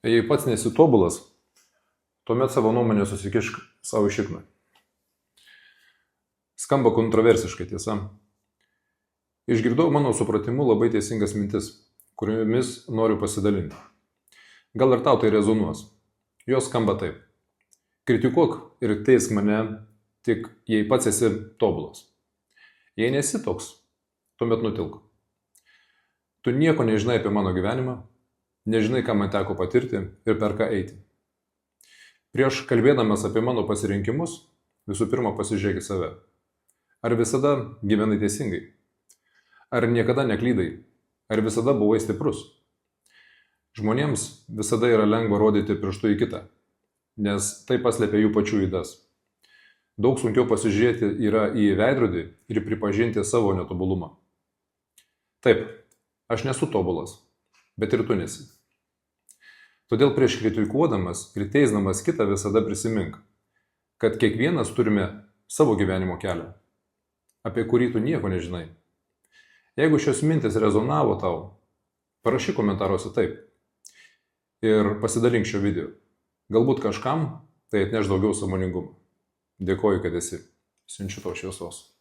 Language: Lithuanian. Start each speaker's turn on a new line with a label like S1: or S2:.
S1: Jei pats nesi tobulas, tuomet savo nuomonę susikišk savo šikną. Skamba kontroversiškai, tiesa. Išgirdau mano supratimu labai teisingas mintis, kuriomis noriu pasidalinti. Gal ir tau tai rezonuos. Jos skamba taip. Kritikuok ir teisk mane tik jei pats esi tobulas. Jei nesi toks, tuomet nutilk. Tu nieko nežinai apie mano gyvenimą, nežinai, ką man teko patirti ir per ką eiti. Prieš kalbėdamas apie mano pasirinkimus, visų pirma pasižiūrėk į save. Ar visada gyvenai teisingai? Ar niekada neklydai? Ar visada buvai stiprus? Žmonėms visada yra lengva rodyti pirštu į kitą, nes tai paslėpia jų pačių ydas. Daug sunkiau pasižiūrėti yra į veidrodį ir pripažinti savo netobulumą. Taip, aš nesu tobulas, bet ir tu nesi. Todėl prieš kritikuodamas ir teisdamas kitą visada prisimink, kad kiekvienas turime savo gyvenimo kelią, apie kurį tu nieko nežinai. Jeigu šios mintis rezonavo tau, parašyk komentaruose taip ir pasidalink šio video. Galbūt kažkam tai atneš daugiau sąmoningumo. Dėkoju, kad esi. Siunčiu tau šviesos.